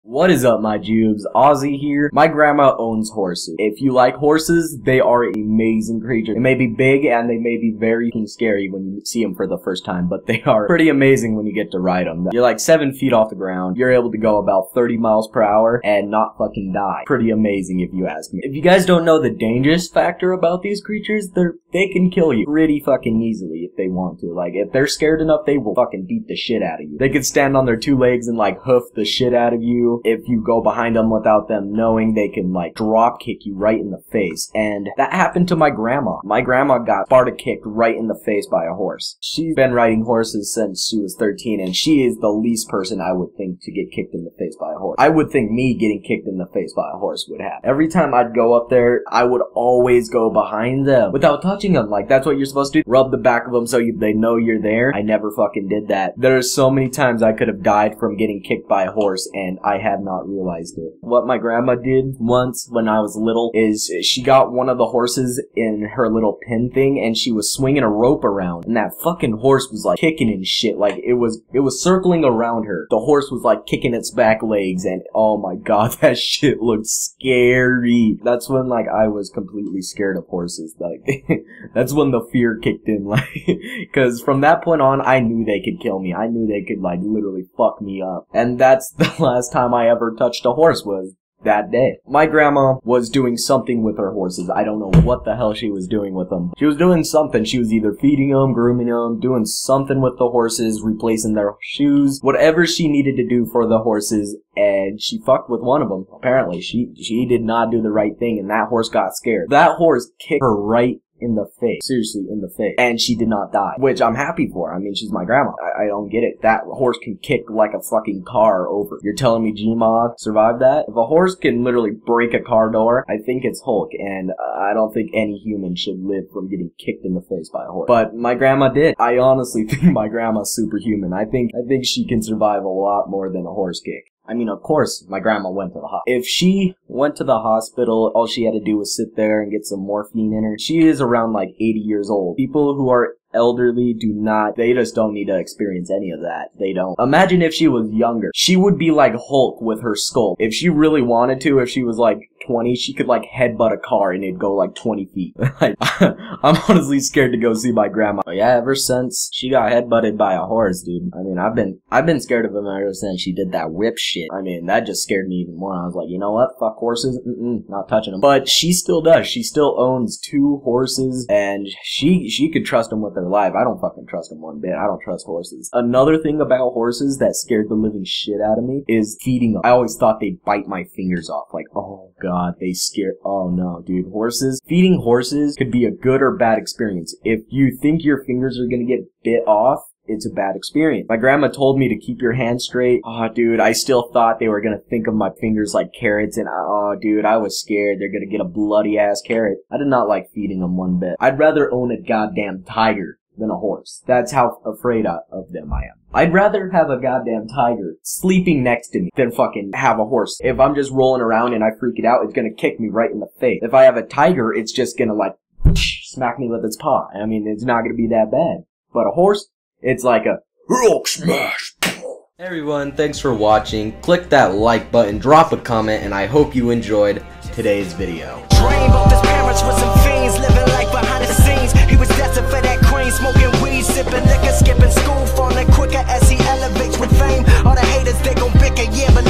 What is up, my Jubes? Ozzy here. My grandma owns horses. If you like horses, they are amazing creatures. They may be big and they may be very scary when you see them for the first time, but they are pretty amazing when you get to ride them. You're like 7 feet off the ground. You're able to go about 30 miles per hour and not fucking die. Pretty amazing if you ask me. If you guys don't know the dangerous factor about these creatures, they can kill you pretty fucking easily if they want to. Like, if they're scared enough, they will fucking beat the shit out of you. They can stand on their 2 legs and like hoof the shit out of you. If you go behind them without them knowing, they can like drop kick you right in the face. And that happened to my grandma. My grandma got Sparta kicked right in the face by a horse. She's been riding horses since she was 13, and she is the least person I would think to get kicked in the face by a horse. I would think me getting kicked in the face by a horse would happen. Every time I'd go up there, I would always go behind them without touching them. Like, that's what you're supposed to do. Rub the back of them so they know you're there. I never fucking did that. There's so many times I could have died from getting kicked by a horse, and I have not realized it. What my grandma did once when I was little is she got one of the horses in her little pin thing, and she was swinging a rope around, and that fucking horse was like kicking and shit. Like, it was circling around her. The horse was like kicking its back legs, and oh my god, that shit looked scary. That's when like I was completely scared of horses. Like that's when the fear kicked in, like, because from that point on I knew they could kill me. I knew they could like literally fuck me up, and that's the last time I ever touched a horse was that day. My grandma was doing something with her horses. I don't know what the hell she was doing with them. She was doing something. She was either feeding them, grooming them, doing something with the horses, replacing their shoes, whatever she needed to do for the horses, and she fucked with one of them. Apparently, she did not do the right thing, and that horse got scared. That horse kicked her right in the face. Seriously, in the face. And she did not die, which I'm happy for. I mean, she's my grandma. I don't get it. That horse can kick like a fucking car over. You're telling me G-Ma survived that? If a horse can literally break a car door, I think it's Hulk, and I don't think any human should live from getting kicked in the face by a horse. But my grandma did. I honestly think my grandma's superhuman. I think she can survive a lot more than a horse kick. I mean, of course, my grandma went to the hospital. If she went to the hospital, all she had to do was sit there and get some morphine in her. She is around like 80 years old. People who are elderly they just don't need to experience any of that. They don't. Imagine if she was younger. She would be like Hulk with her skull. If she really wanted to, if she was like 20, she could like headbutt a car and it'd go like 20 feet. Like, I'm honestly scared to go see my grandma. But yeah, ever since she got headbutted by a horse, dude. I mean, I've been scared of him ever since she did that whip shit. I mean, that just scared me even more. I was like, you know what? Fuck horses. Not touching them. But she still does. She still owns 2 horses, and she could trust them with their life. I don't fucking trust them one bit. I don't trust horses. Another thing about horses that scared the living shit out of me is feeding them. I always thought they'd bite my fingers off. Like, oh god, they scare. Oh no, dude. Feeding horses could be a good or bad experience. If you think your fingers are gonna get bit off, it's a bad experience. My grandma told me to keep your hands straight. Oh, dude, I still thought they were gonna think of my fingers like carrots, and oh, dude, I was scared they're gonna get a bloody-ass carrot. I did not like feeding them one bit. I'd rather own a goddamn tiger than a horse. That's how afraid of them I am. I'd rather have a goddamn tiger sleeping next to me than fucking have a horse. If I'm just rolling around and I freak it out, it's gonna kick me right in the face. If I have a tiger, it's just gonna like smack me with its paw. I mean, it's not gonna be that bad. But a horse, it's like a rock smash. Hey everyone, thanks for watching. Click that like button, drop a comment, and I hope you enjoyed today's video. He was destined for that cream, smoking weed, sipping liquor, skipping school, falling quicker as he elevates with fame. All the haters, they gon' bicker, yeah, but